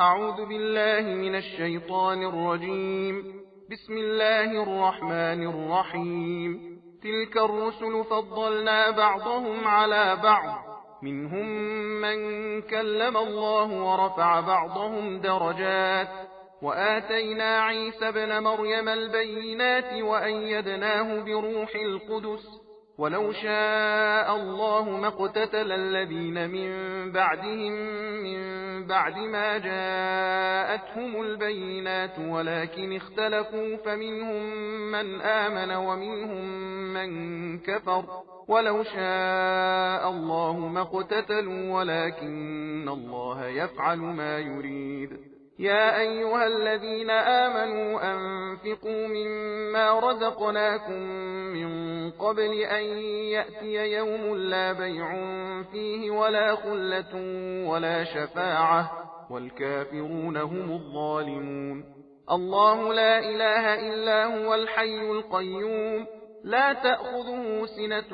أعوذ بالله من الشيطان الرجيم. بسم الله الرحمن الرحيم. تلك الرسل فضلنا بعضهم على بعض، منهم من كلم الله ورفع بعضهم درجات، وآتينا عيسى ابن مريم البينات وأيدناه بروح القدس، ولو شاء الله ما اقتتل الذين من بعدهم من بعد ما جاءتهم البينات ولكن اختلفوا، فمنهم من آمن ومنهم من كفر، ولو شاء الله ما اقتتلوا ولكن الله يفعل ما يريد. يا أيها الذين آمنوا أنفقوا مما رزقناكم من قبل أن يأتي يوم لا بيع فيه ولا خلة ولا شفاعة، والكافرون هم الظالمون. الله لا إله إلا هو الحي القيوم، لا تأخذه سنة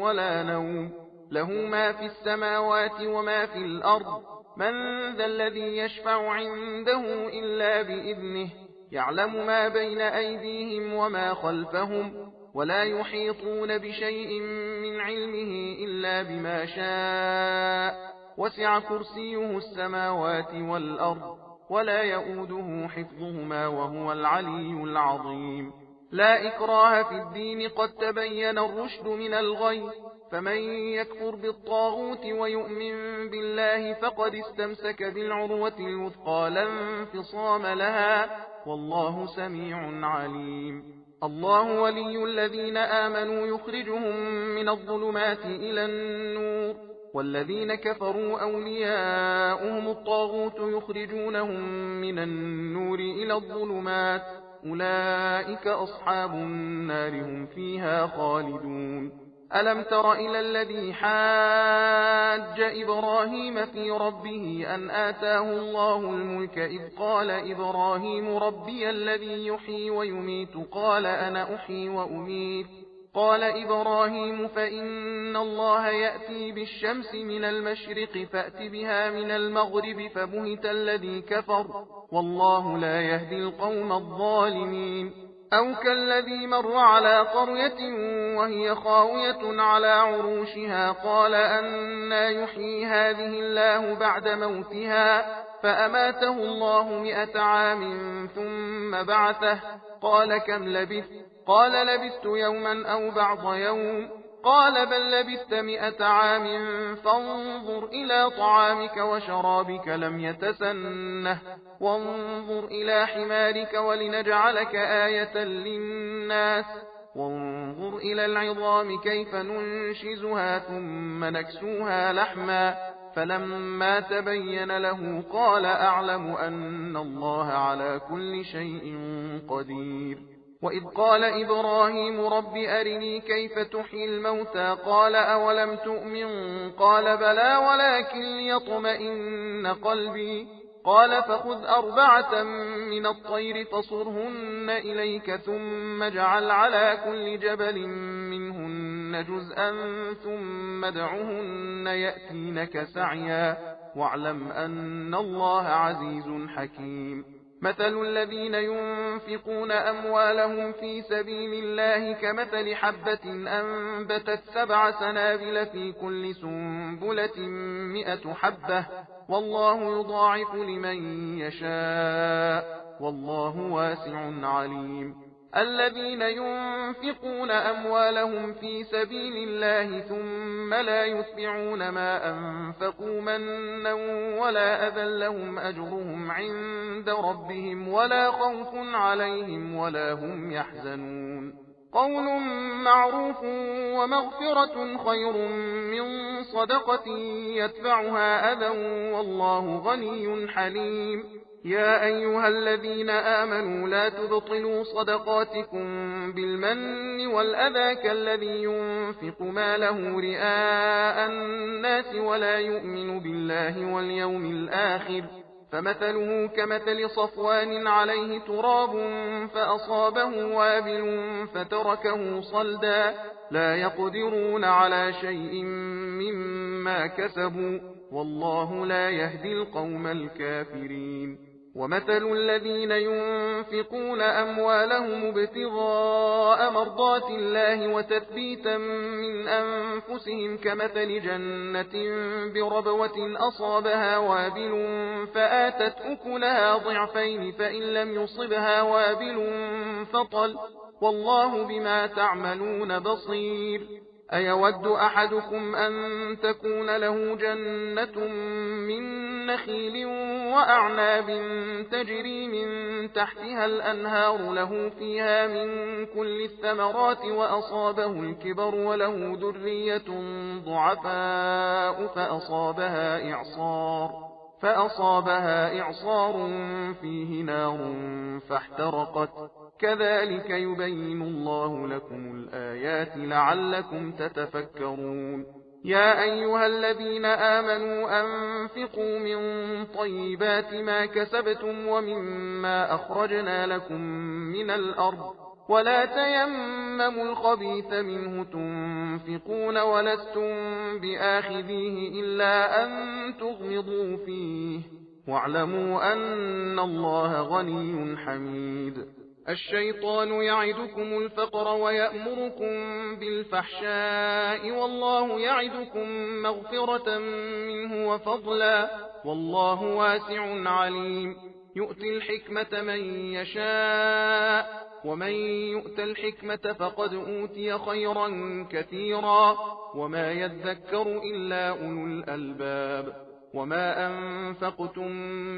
ولا نوم، له ما في السماوات وما في الأرض. من ذا الذي يشفع عنده إلا بإذنه، يعلم ما بين أيديهم وما خلفهم، ولا يحيطون بشيء من علمه إلا بما شاء، وسع كرسيه السماوات والأرض، ولا يؤوده حفظهما وهو العلي العظيم. لا إكراه في الدين، قد تبين الرشد من الغي، فمن يكفر بالطاغوت ويؤمن بالله فقد استمسك بالعروة الوثقى لا انفصام لها، والله سميع عليم. الله ولي الذين آمنوا يخرجهم من الظلمات إلى النور، والذين كفروا أولياؤهم الطاغوت يخرجونهم من النور إلى الظلمات، أولئك أصحاب النار هم فيها خالدون. ألم تر إلى الذي حاج إبراهيم في ربه أن آتاه الله الملك، إذ قال إبراهيم ربي الذي يحيي ويميت، قال أنا أحيي وأميت. قال إبراهيم فإن الله يأتي بالشمس من المشرق فأت بها من المغرب، فبهت الذي كفر، والله لا يهدي القوم الظالمين. أو كالذي مر على قرية وهي خاوية على عروشها، قال أنى يحيي هذه الله بعد موتها، فأماته الله 100 عام ثم بعثه، قال كم لبثت؟ قال لبثت يوما أو بعض يوم، قال بل لبثت 100 عام، فانظر إلى طعامك وشرابك لم يتسنه، وانظر إلى حمارك ولنجعلك آية للناس، وانظر إلى العظام كيف ننشزها ثم نكسوها لحما، فلما تبين له قال أعلم أن الله على كل شيء قدير. وإذ قال إبراهيم رب أرني كيف تحيي الموتى، قال أولم تؤمن؟ قال بلى ولكن ليطمئن قلبي، قال فخذ 4 من الطير فصرهن إليك، ثم اجعل على كل جبل منهن جزءا ثم ادعهن يأتينك سعيا، واعلم أن الله عزيز حكيم. مثل الذين ينفقون أموالهم في سبيل الله كمثل حبة أنبتت 7 سنابل في كل سنبلة 100 حبة، والله يضاعف لمن يشاء، والله واسع عليم. الذين ينفقون أموالهم في سبيل الله ثم لا يتبعون ما أنفقوا منا ولا أذى لهم أجرهم عند ربهم ولا خوف عليهم ولا هم يحزنون. قول معروف ومغفرة خير من صدقة يتبعها أذى، والله غني حليم. يا أيها الذين آمنوا لا تبطلوا صدقاتكم بالمن والأذى، كالذي ينفق ماله رئاء الناس ولا يؤمن بالله واليوم الآخر، فمثله كمثل صفوان عليه تراب فأصابه وابل فتركه صلدا، لا يقدرون على شيء مما كسبوا، والله لا يهدي القوم الكافرين. ومثل الذين ينفقون أموالهم ابتغاء مرضات الله وتثبيتا من أنفسهم كمثل جنة بربوة أصابها وابل فآتت أكلها ضعفين فإن لم يصبها وابل فطل والله بما تعملون بصير. أيود أحدكم أن تكون له جنة من نخيل وأعناب تجري من تحتها الأنهار له فيها من كل الثمرات وأصابه الكبر وله ذرية ضعفاء فأصابها إعصار فيه نار فاحترقت كذلك يبين الله لكم الآيات لعلكم تتفكرون. يا أيها الذين آمنوا أنفقوا من طيبات ما كسبتم ومما أخرجنا لكم من الأرض ولا تيمموا الخبيث منه تنفقون ولستم بآخذيه إلا أن تغمضوا فيه واعلموا أن الله غني حميد. الشيطان يعدكم الفقر ويأمركم بالفحشاء والله يعدكم مغفرة منه وفضلا والله واسع عليم. يؤتي الحكمة من يشاء ومن يؤت الحكمة فقد أوتي خيرا كثيرا وما يذكر إلا أولو الألباب. وما أنفقتم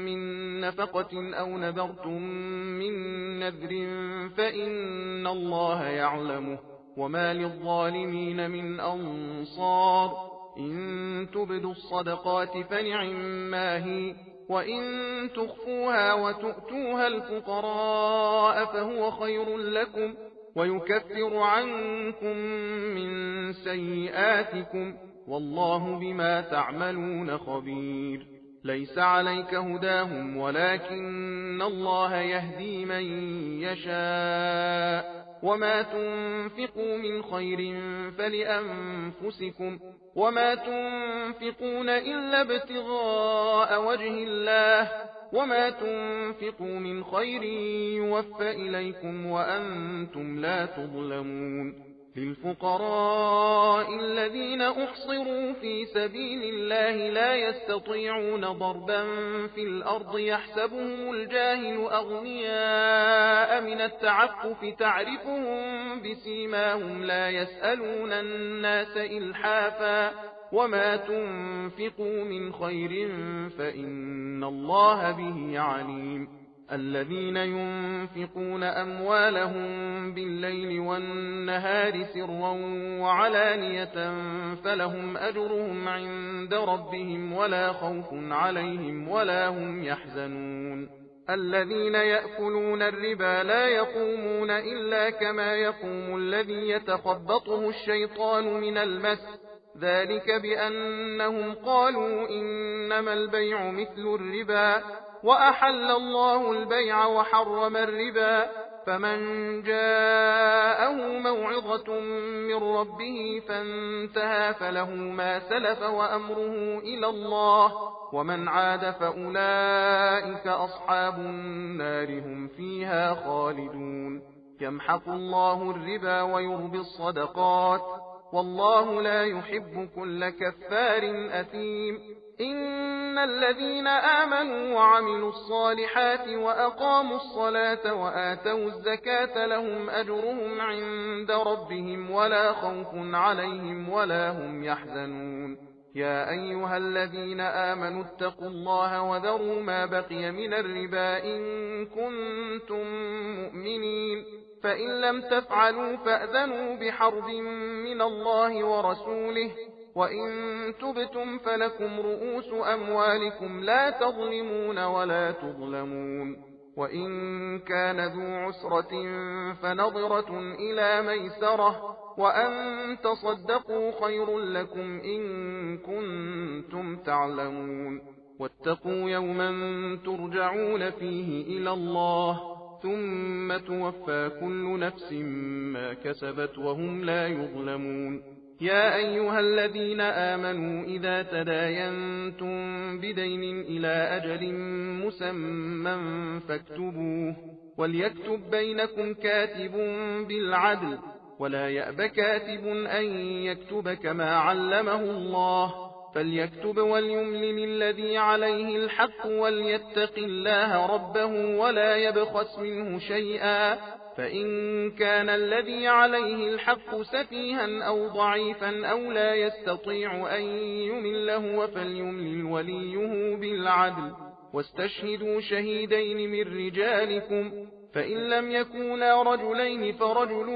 من نفقة أو نذرتم من نذر فإن الله يعلمه وما للظالمين من أنصار. إن تبدوا الصدقات فنعما هي وإن تخفوها وتؤتوها الفقراء فهو خير لكم ويكفر عنكم من سيئاتكم والله بما تعملون خبير. ليس عليك هداهم ولكن الله يهدي من يشاء وما تنفقوا من خير فلأنفسكم وما تنفقون إلا ابتغاء وجه الله وما تنفقوا من خير يوفى إليكم وأنتم لا تظلمون. للفقراء الذين أحصروا في سبيل الله لا يستطيعون ضربا في الأرض يحسبهم الجاهل أغنياء من التعفف تعرفهم بسيماهم لا يسألون الناس إلحافا وما تنفقوا من خير فإن الله به عليم. الذين ينفقون أموالهم بالليل والنهار سرا وعلانية فلهم أجرهم عند ربهم ولا خوف عليهم ولا هم يحزنون. الذين يأكلون الربا لا يقومون إلا كما يقوم الذي يتخبطه الشيطان من المس ذلك بأنهم قالوا إنما البيع مثل الربا وأحل الله البيع وحرم الربا فمن جاءه موعظة من ربه فانتهى فله ما سلف وأمره إلى الله ومن عاد فأولئك أصحاب النار هم فيها خالدون. يمحق الله الربا ويربي الصدقات والله لا يحب كل كفار أثيم. إن الذين آمنوا وعملوا الصالحات وأقاموا الصلاة وآتوا الزكاة لهم أجرهم عند ربهم ولا خوف عليهم ولا هم يحزنون. يا أيها الذين آمنوا اتقوا الله وذروا ما بقي من الربا إن كنتم مؤمنين فإن لم تفعلوا فأذنوا بحرب من الله ورسوله وإن تبتم فلكم رؤوس أموالكم لا تظلمون ولا تظلمون. وإن كان ذو عسرة فنظرة إلى ميسرة وأن تصدقوا خير لكم إن كنتم تعلمون. واتقوا يوما ترجعون فيه إلى الله ثم توفى كل نفس ما كسبت وهم لا يظلمون. يا أيها الذين آمنوا إذا تداينتم بدين إلى أجل مسمى فاكتبوه وليكتب بينكم كاتب بالعدل ولا يأب كاتب أن يكتب كما علمه الله فليكتب وليملل الذي عليه الحق وليتق الله ربه ولا يبخس منه شيئا فإن كان الذي عليه الحق سفيها أو ضعيفا أو لا يستطيع أن يمله فليملل وليه بالعدل واستشهدوا شهيدين من رجالكم فإن لم يكونا رجلين فرجل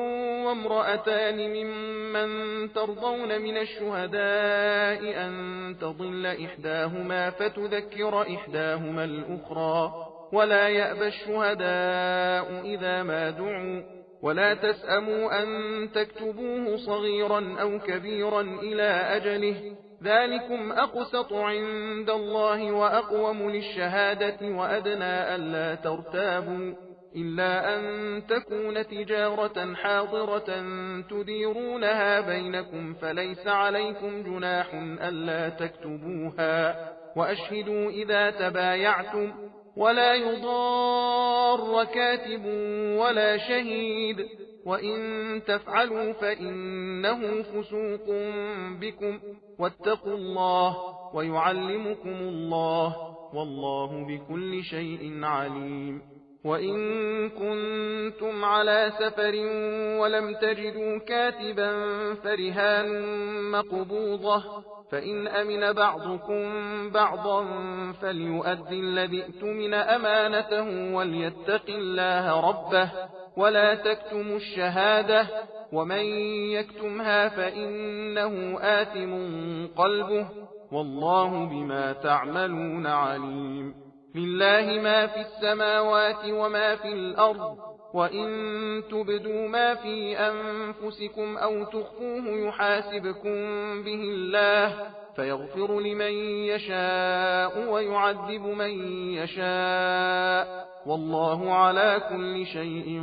وامرأتان ممن ترضون من الشهداء أن تضل إحداهما فتذكر إحداهما الأخرى ولا يأبى الشهداء إذا ما دعوا ولا تسأموا أن تكتبوه صغيرا أو كبيرا إلى أجله ذلكم أقسط عند الله وأقوم للشهادة وأدنى ألا ترتابوا إلا أن تكون تجارة حاضرة تديرونها بينكم فليس عليكم جناح ألا تكتبوها وأشهدوا إذا تبايعتم ولا يضار كاتب ولا شهيد وإن تفعلوا فإنه فسوق بكم واتقوا الله ويعلمكم الله والله بكل شيء عليم وإن كنتم على سفر ولم تجدوا كاتبا فرهان مقبوضة فإن أمن بعضكم بعضا فليؤدي الذي ائتمن أمانته وليتق الله ربه ولا تكتموا الشهادة ومن يكتمها فإنه آثم قلبه والله بما تعملون عليم لله ما في السماوات وما في الأرض وإن تبدوا ما في أنفسكم أو تخفوه يحاسبكم به الله فيغفر لمن يشاء ويعذب من يشاء والله على كل شيء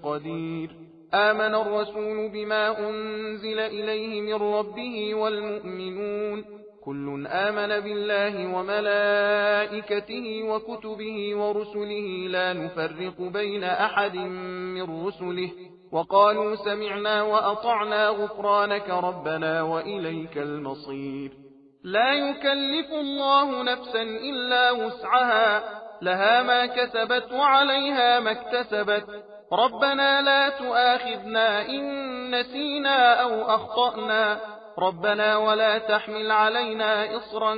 قدير آمن الرسول بما أنزل إليه من ربه والمؤمنون كل آمن بالله وملائكته وكتبه ورسله لا نفرق بين أحد من رسله وقالوا سمعنا وأطعنا غفرانك ربنا وإليك المصير لا يكلف الله نفسا إلا وسعها لها ما كسبت وعليها ما اكتسبت ربنا لا تؤاخذنا إن نسينا أو أخطأنا ربنا ولا تحمل علينا إصرا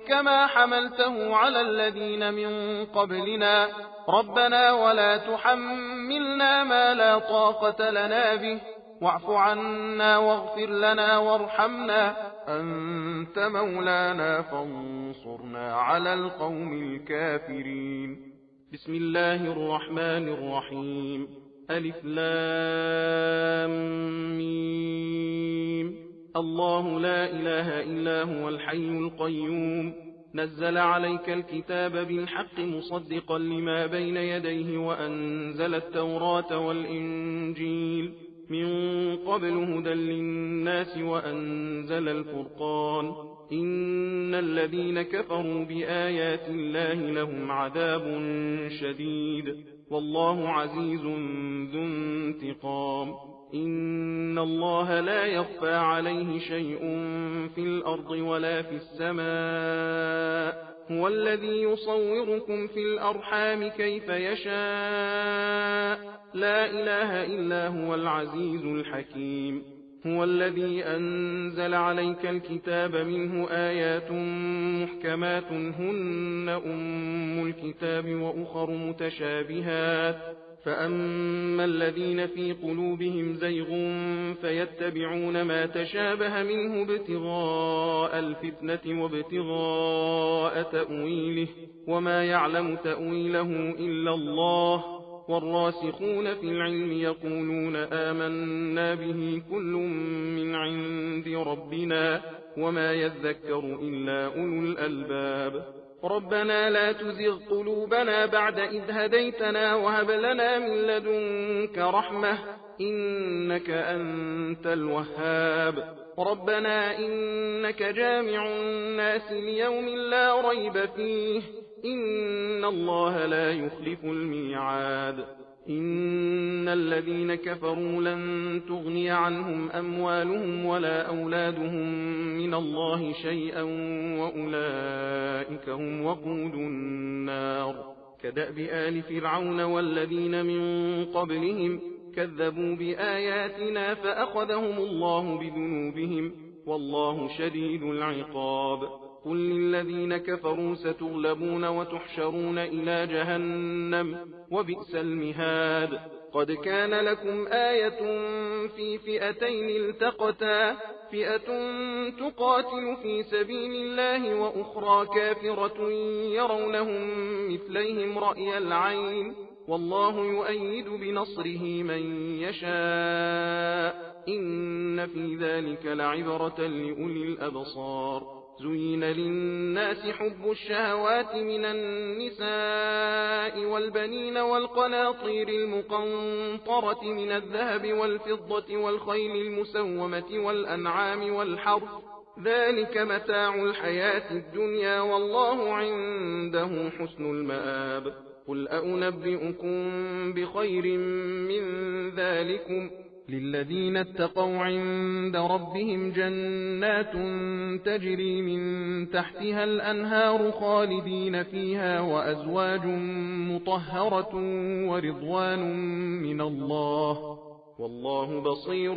كما حملته على الذين من قبلنا ربنا ولا تحملنا ما لا طاقة لنا به واعف عنا واغفر لنا وارحمنا أنت مولانا فانصرنا على القوم الكافرين بسم الله الرحمن الرحيم ألف لام ميم الله لا إله إلا هو الحي القيوم نزل عليك الكتاب بالحق مصدقا لما بين يديه وأنزل التوراة والإنجيل من قبل هدى للناس وأنزل الفرقان إن الذين كفروا بآيات الله لهم عذاب شديد والله عزيز ذو انتقام إن الله لا يخفى عليه شيء في الأرض ولا في السماء هو الذي يصوركم في الأرحام كيف يشاء لا إله إلا هو العزيز الحكيم هو الذي أنزل عليك الكتاب منه آيات محكمات هن أم الكتاب وأخر متشابهات فأما الذين في قلوبهم زيغ فيتبعون ما تشابه منه ابتغاء الفتنة وابتغاء تأويله وما يعلم تأويله إلا الله والراسخون في العلم يقولون آمنا به كل من عند ربنا وما يذكر إلا أولو الألباب ربنا لا تزغ قلوبنا بعد إذ هديتنا وهب لنا من لدنك رحمة إنك أنت الوهاب ربنا إنك جامع الناس ليوم لا ريب فيه إن الله لا يخلف الميعاد إن الذين كفروا لن تغني عنهم أموالهم ولا أولادهم من الله شيئا وأولئك هم وقود النار كدأب آل فرعون والذين من قبلهم كذبوا بآياتنا فأخذهم الله بذنوبهم والله شديد العقاب قل للذين كفروا ستغلبون وتحشرون إلى جهنم وبئس المهاد قد كان لكم آية في فئتين التقتا فئة تقاتل في سبيل الله وأخرى كافرة يرونهم مثليهم رأي العين والله يؤيد بنصره من يشاء إن في ذلك لعبرة لأولي الأبصار زين للناس حب الشهوات من النساء والبنين والقناطير المقنطرة من الذهب والفضة والخيل المسومة والأنعام والحرث ذلك متاع الحياة الدنيا والله عنده حسن المآب قل أنبئكم بخير من ذلكم للذين اتقوا عند ربهم جنات تجري من تحتها الأنهار خالدين فيها وأزواج مطهرة ورضوان من الله والله بصير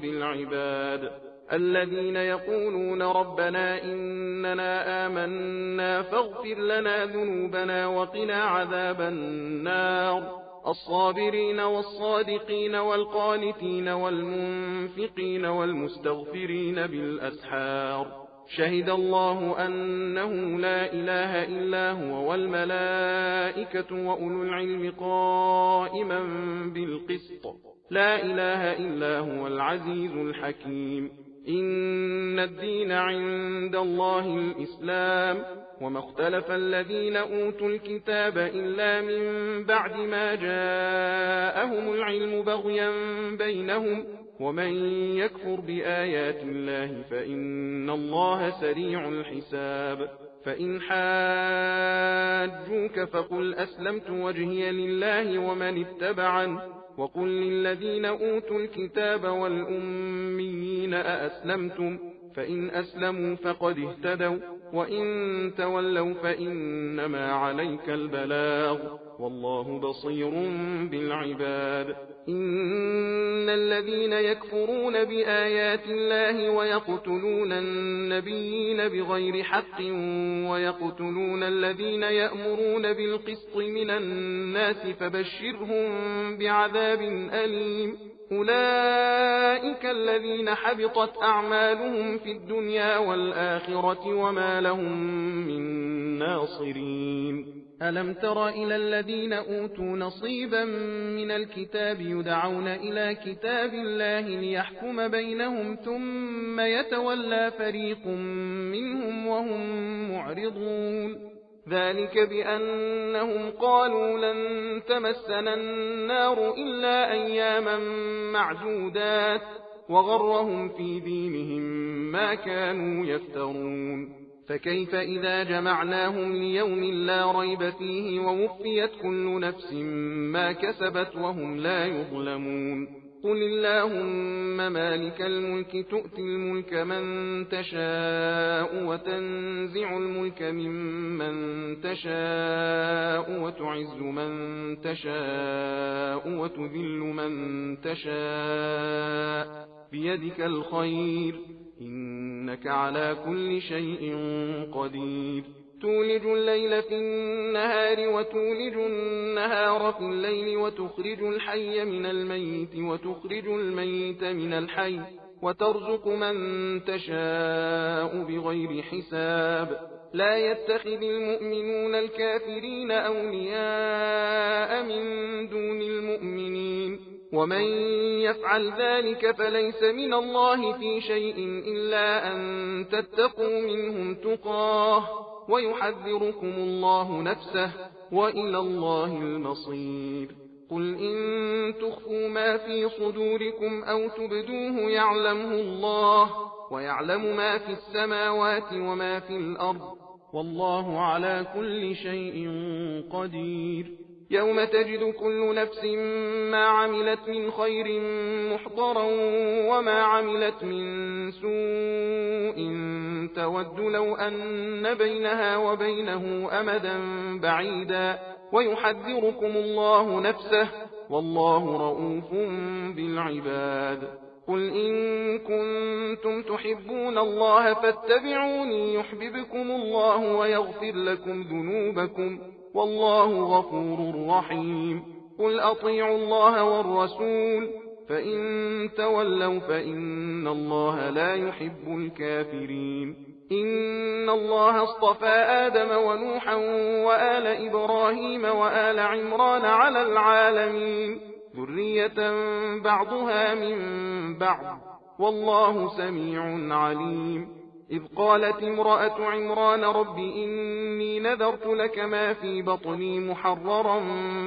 بالعباد الذين يقولون ربنا إننا آمنا فاغفر لنا ذنوبنا وقنا عذاب النار الصابرين والصادقين والقانتين والمنفقين والمستغفرين بالأسحار شهد الله أنه لا إله إلا هو والملائكة وأولو العلم قائما بالقسط لا إله إلا هو العزيز الحكيم إن الدين عند الله الإسلام وما اختلف الذين أوتوا الكتاب إلا من بعد ما جاءهم العلم بغيا بينهم ومن يكفر بآيات الله فإن الله سريع الحساب فإن حاجوك فقل أسلمت وجهي لله ومن اتبعن وقل للذين أوتوا الكتاب والأميين أأسلمتم فإن أسلموا فقد اهتدوا وإن تولوا فإنما عليك البلاغ والله بصير بالعباد إن الذين يكفرون بآيات الله ويقتلون النبيين بغير حق ويقتلون الذين يأمرون بالقسط من الناس فبشرهم بعذاب أليم أولئك الذين حبطت أعمالهم في الدنيا والآخرة وما لهم من ناصرين ألم تر إلى الذين أوتوا نصيبا من الكتاب يدعون إلى كتاب الله ليحكم بينهم ثم يتولى فريق منهم وهم معرضون ذلك بأنهم قالوا لن تمسنا النار إلا أياما معدودات وغرهم في دينهم ما كانوا يفترون فكيف إذا جمعناهم ليوم لا ريب فيه ووفيت كل نفس ما كسبت وهم لا يظلمون قل اللهم مالك الملك تؤتي الملك من تشاء وتنزع الملك ممن تشاء وتعز من تشاء وتذل من تشاء بيدك الخير إنك على كل شيء قدير تولج الليل في النهار وتولج النهار في الليل وتخرج الحي من الميت وتخرج الميت من الحي وترزق من تشاء بغير حساب لا يتخذ المؤمنون الكافرين أولياء من دون المؤمنين ومن يفعل ذلك فليس من الله في شيء إلا أن تتقوا منهم تقاه ويحذركم الله نفسه وإلى الله المصير. قل إن تخفوا ما في صدوركم أو تبدوه يعلمه الله، ويعلم ما في السماوات وما في الأرض، والله على كل شيء قدير. يوم تجد كل نفس ما عملت من خير محضرا وما عملت من سوء تود لو أن بينها وبينه أمدا بعيدا، ويحذركم الله نفسه والله رؤوف بالعباد. قل إن كنتم تحبون الله فاتبعوني يحببكم الله ويغفر لكم ذنوبكم والله غفور رحيم. قل أطيعوا الله والرسول فإن تولوا فإن الله لا يحب الكافرين. إن الله اصطفى آدم ونوحا وآل إبراهيم وآل عمران على العالمين ذرية بعضها من بعض والله سميع عليم. إذ قالت امرأة عمران رب إني نذرت لك ما في بطني محررا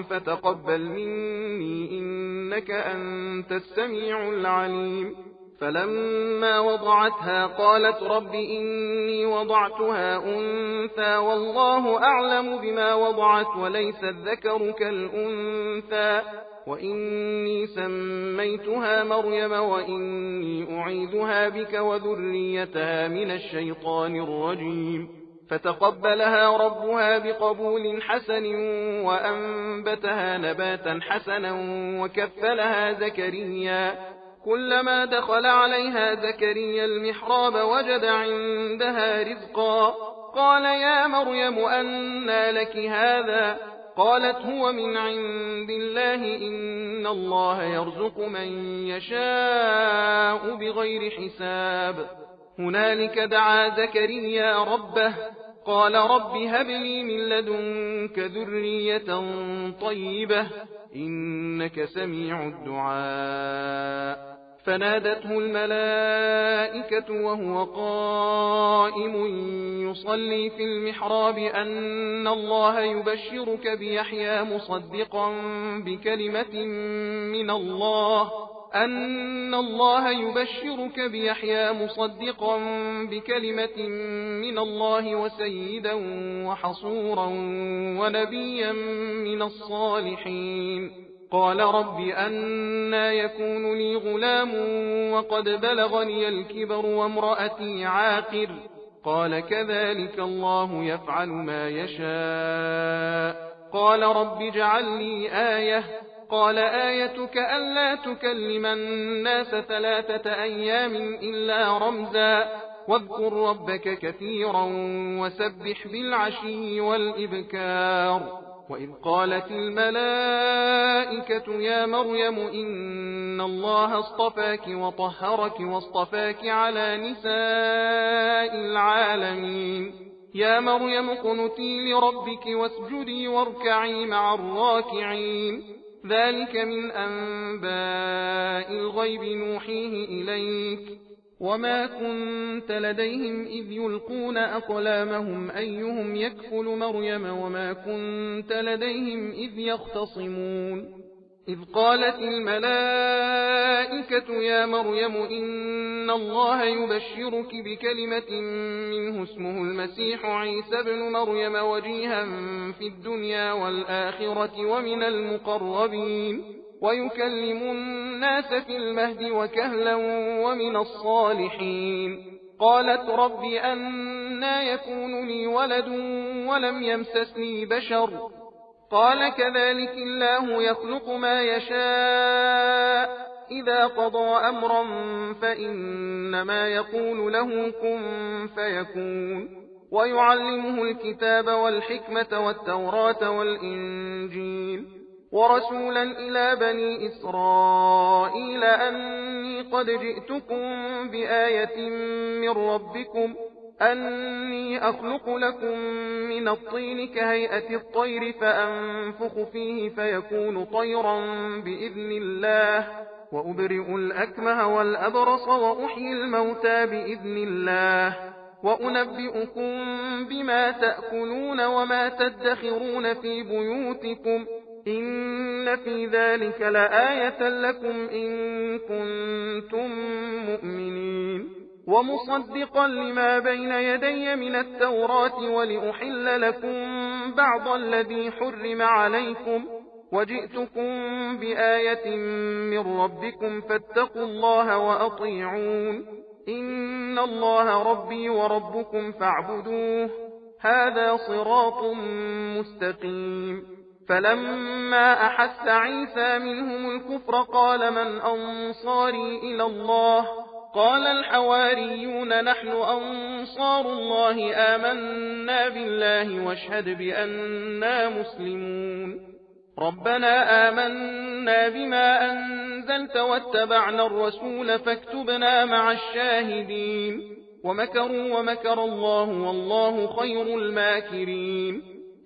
فتقبل مني إنك أنت السميع العليم. فلما وضعتها قالت رب إني وضعتها أنثى والله أعلم بما وضعت وليس الذكر كالأنثى وإني سميتها مريم وإني أعيذها بك وذريتها من الشيطان الرجيم. فتقبلها ربها بقبول حسن وأنبتها نباتا حسنا وكفلها زكريا. كلما دخل عليها زكريا المحراب وجد عندها رزقا قال يا مريم أنى لك هذا؟ قالت هو من عند الله إن الله يرزق من يشاء بغير حساب. هنالك دعا زكريا ربه قال رب هب لي من لدنك ذرية طيبة إنك سميع الدعاء. فنادته الملائكة وهو قائم يصلي في المحراب أن الله يبشرك بيحيى مصدقا بكلمة من الله وسيدا وحصورا ونبيا من الصالحين. قال رب أنى يكون لي غلام وقد بلغني الكبر وامرأتي عاقر؟ قال كذلك الله يفعل ما يشاء. قال رب اجعل لي آية. قال آيتك ألا تكلم الناس 3 أيام إلا رمزا واذكر ربك كثيرا وسبح بالعشي والإبكار. وإذ قالت الملائكة يا مريم إن الله اصطفاك وطهرك واصطفاك على نساء العالمين. يا مريم اقنتي لربك واسجدي واركعي مع الراكعين. ذلك من أنباء الغيب نوحيه إليك وما كنت لديهم إذ يلقون أقلامهم أيهم يكفل مريم وما كنت لديهم إذ يختصمون. إذ قالت الملائكة يا مريم إن الله يبشرك بكلمة منه اسمه المسيح عيسى بن مريم وجيها في الدنيا والآخرة ومن المقربين ويكلم الناس في المهد وكهلا ومن الصالحين. قالت رب أنى يكون لي ولد ولم يمسسني بشر؟ قال كذلك الله يخلق ما يشاء إذا قضى أمرا فإنما يقول له كن فيكون. ويعلمه الكتاب والحكمة والتوراة والإنجيل ورسولا إلى بني إسرائيل أني قد جئتكم بآية من ربكم أني أخلق لكم من الطين كهيئة الطير فأنفخ فيه فيكون طيرا بإذن الله وأبرئ الأكمه والأبرص وأحيي الموتى بإذن الله وأنبئكم بما تأكلون وما تدخرون في بيوتكم إن في ذلك لآية لكم إن كنتم مؤمنين ومصدقا لما بين يدي من التوراة ولأحل لكم بعض الذي حرم عليكم وجئتكم بآية من ربكم فاتقوا الله وأطيعون إن الله ربي وربكم فاعبدوه هذا صراط مستقيم فلما أحس عيسى منهم الكفر قال من أنصاري إلى الله قال الحواريون نحن أنصار الله آمنا بالله واشهد بأننا مسلمون ربنا آمنا بما أنزلت واتبعنا الرسول فاكتبنا مع الشاهدين ومكروا ومكر الله والله خير الماكرين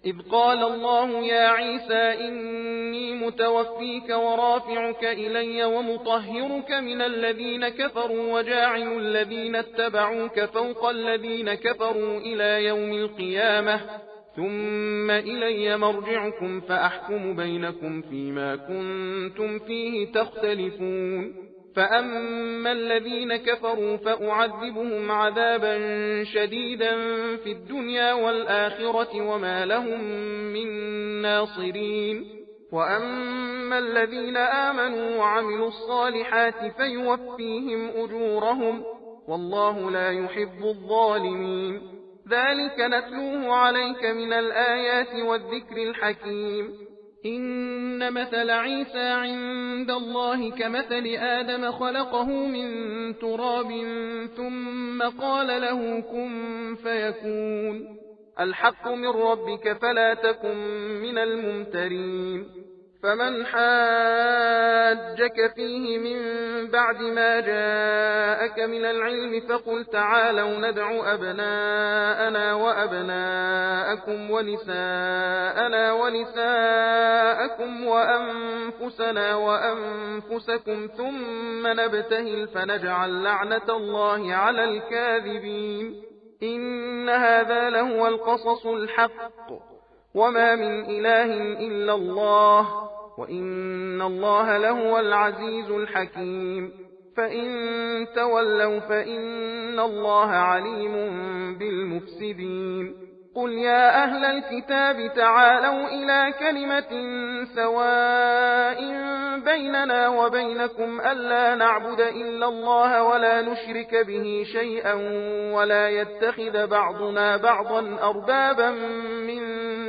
إذ قال الله يا عيسى إني متوفيك ورافعك إلي ومطهرك من الذين كفروا وجاعل الذين اتبعوك فوق الذين كفروا إلى يوم القيامة ثم إلي مرجعكم فأحكم بينكم فيما كنتم فيه تختلفون فأما الذين كفروا فأعذبهم عذابا شديدا في الدنيا والآخرة وما لهم من ناصرين وأما الذين آمنوا وعملوا الصالحات فيوفيهم أجورهم والله لا يحب الظالمين ذلك نتلوه عليك من الآيات والذكر الحكيم إن مثل عيسى عند الله كمثل آدم خلقه من تراب ثم قال له كن فيكون الحق من ربك فلا تكن من الممترين فمن حاجك فيه من بعد ما جاءك من العلم فقل تعالوا ندع أبناءنا وأبناءكم ونساءنا ونساءكم وأنفسنا وأنفسكم ثم نبتهل فنجعل لعنة الله على الكاذبين إن هذا لهو القصص الحق وما من إله إلا الله وإن الله لهو العزيز الحكيم فإن تولوا فإن الله عليم بالمفسدين قل يا أهل الكتاب تعالوا إلى كلمة سواء بيننا وبينكم ألا نعبد إلا الله ولا نشرك به شيئا ولا يتخذ بعضنا بعضا أربابا من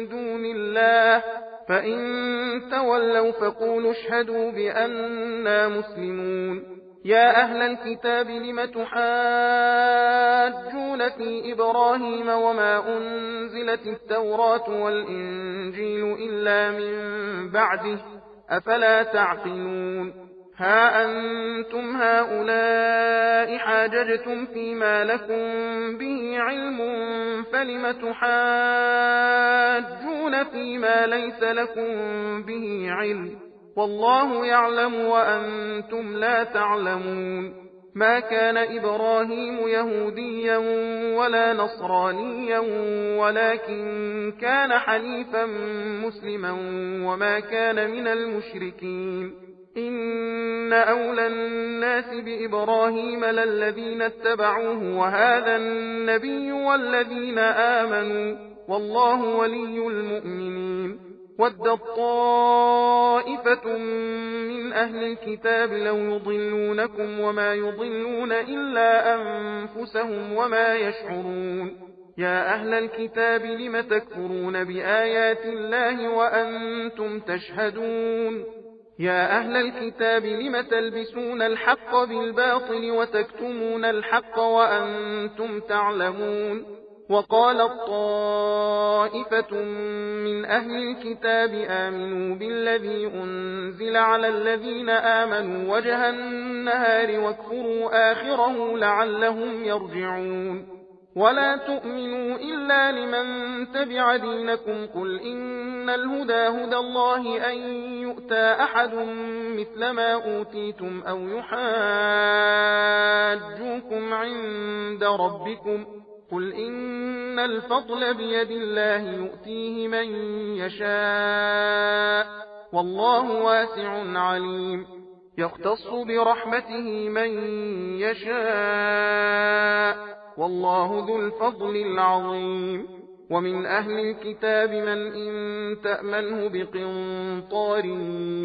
دون الله فإن تولوا فقولوا اشهدوا بأننا مسلمون يا أهل الكتاب لم تحاجون في إبراهيم وما أنزلت التوراة والإنجيل إلا من بعده أفلا تعقلون ها أنتم هؤلاء حاججتم فيما لكم به علم فلم تحاجون فيما ليس لكم به علم والله يعلم وأنتم لا تعلمون ما كان إبراهيم يهوديا ولا نصرانيا ولكن كان حنيفا مسلما وما كان من المشركين إن أولى الناس بإبراهيم للذين اتبعوه وهذا النبي والذين آمنوا والله ولي المؤمنين ودت طائفة من أهل الكتاب لو يضلونكم وما يضلون إلا أنفسهم وما يشعرون يا أهل الكتاب لم تكفرون بآيات الله وأنتم تشهدون يا أهل الكتاب لم تلبسون الحق بالباطل وتكتمون الحق وأنتم تعلمون وقالت طائفة من أهل الكتاب آمنوا بالذي أنزل على الذين آمنوا وجه النهار واكفروا آخره لعلهم يرجعون ولا تؤمنوا إلا لمن تبع دينكم قل إن الهدى هدى الله أن يؤتى أحد مثل ما أوتيتم أو يحاجوكم عند ربكم قل إن الفضل بيد الله يؤتيه من يشاء والله واسع عليم يختص برحمته من يشاء والله ذو الفضل العظيم ومن أهل الكتاب من إن تأمنه بقنطار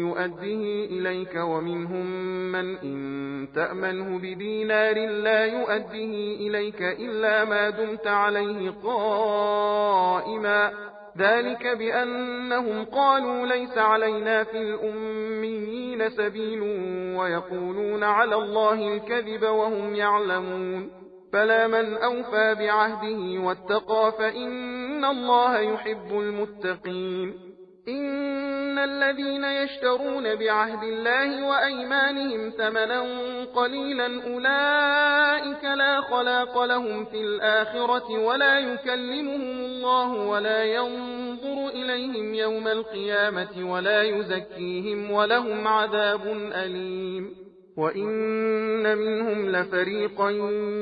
يؤديه إليك ومنهم من إن تأمنه بدينار لا يؤديه إليك إلا ما دمت عليه قائما ذلك بأنهم قالوا ليس علينا في الأميين سبيل ويقولون على الله الكذب وهم يعلمون فلا من أوفى بعهده واتقى فإن الله يحب المتقين إن الذين يشترون بعهد الله وأيمانهم ثمنا قليلا أولئك لا خلاق لهم في الآخرة ولا يكلمهم الله ولا ينظر إليهم يوم القيامة ولا يزكيهم ولهم عذاب أليم وإن منهم لفريقا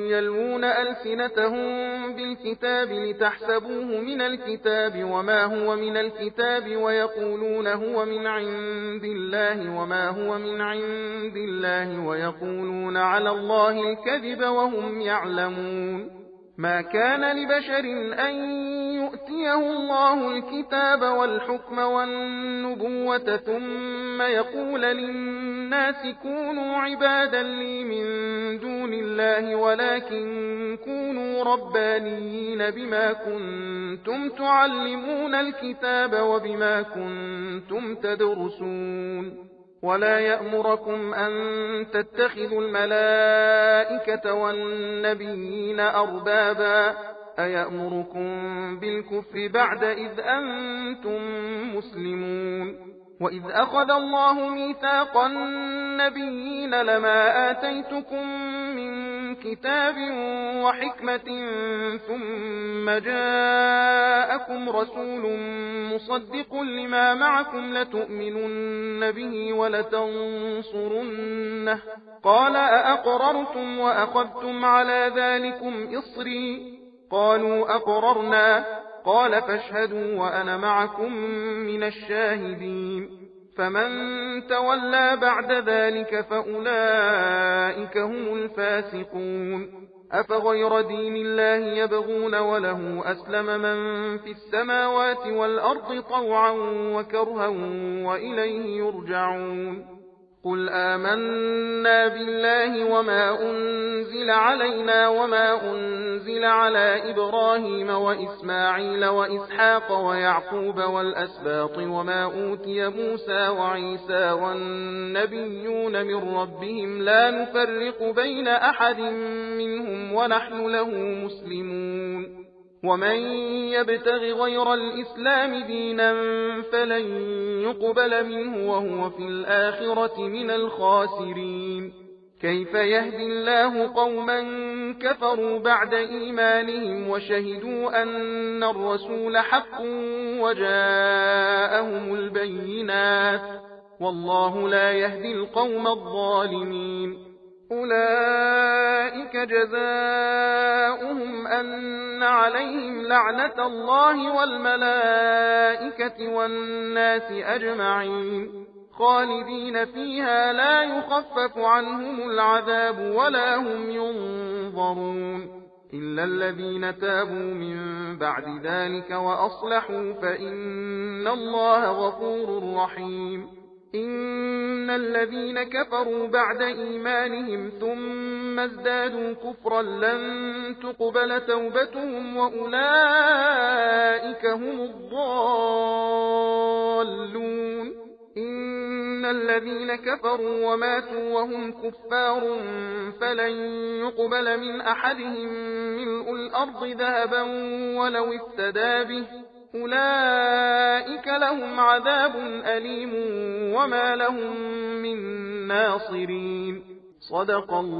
يلوون ألسنتهم بالكتاب لتحسبوه من الكتاب وما هو من الكتاب ويقولون هو من عند الله وما هو من عند الله ويقولون على الله الكذب وهم يعلمون ما كان لبشر أن يؤتيه الله الكتاب والحكم والنبوة ثم يقول للناس كونوا عبادا لي من دون الله ولكن كونوا ربانيين بما كنتم تعلمون الكتاب وبما كنتم تدرسون ولا يأمركم أن تتخذوا الملائكة والنبيين أربابا أيأمركم بالكفر بعد إذ أنتم مسلمون وإذ أخذ الله ميثاق النبيين لما آتيتكم من كتاب وحكمة ثم جاءكم رسول مصدق لما معكم لتؤمنن به ولتنصرنه قال أأقررتم وأخذتم على ذلكم إصري قالوا أقررنا قال فاشهدوا وأنا معكم من الشاهدين فمن تولى بعد ذلك فأولئك هم الفاسقون أفغير دين الله يبغون وله أسلم من في السماوات والأرض طوعا وكرها وإليه يرجعون قل آمنا بالله وما أنزل علينا وما أنزل على إبراهيم وإسماعيل وإسحاق ويعقوب والأسباط وما أوتي موسى وعيسى والنبيون من ربهم لا نفرق بين أحد منهم ونحن له مسلمون ومن يبتغ غير الإسلام دينا فلن يقبل منه وهو في الآخرة من الخاسرين كيف يهدي الله قوما كفروا بعد إيمانهم وشهدوا أن الرسول حق وجاءهم البينات والله لا يهدي القوم الظالمين أولئك جزاؤهم أن عليهم لعنة الله والملائكة والناس أجمعين خالدين فيها لا يخفف عنهم العذاب ولا هم ينظرون إلا الذين تابوا من بعد ذلك وأصلحوا فإن الله غفور رحيم إن الذين كفروا بعد إيمانهم ثم ازدادوا كفرا لن تقبل توبتهم وأولئك هم الضالون إن الذين كفروا وماتوا وهم كفار فلن يقبل من أحدهم ملء الأرض ذهبا ولو افتدى به أولئك لهم عذاب أليم وما لهم من ناصرين صدق الله.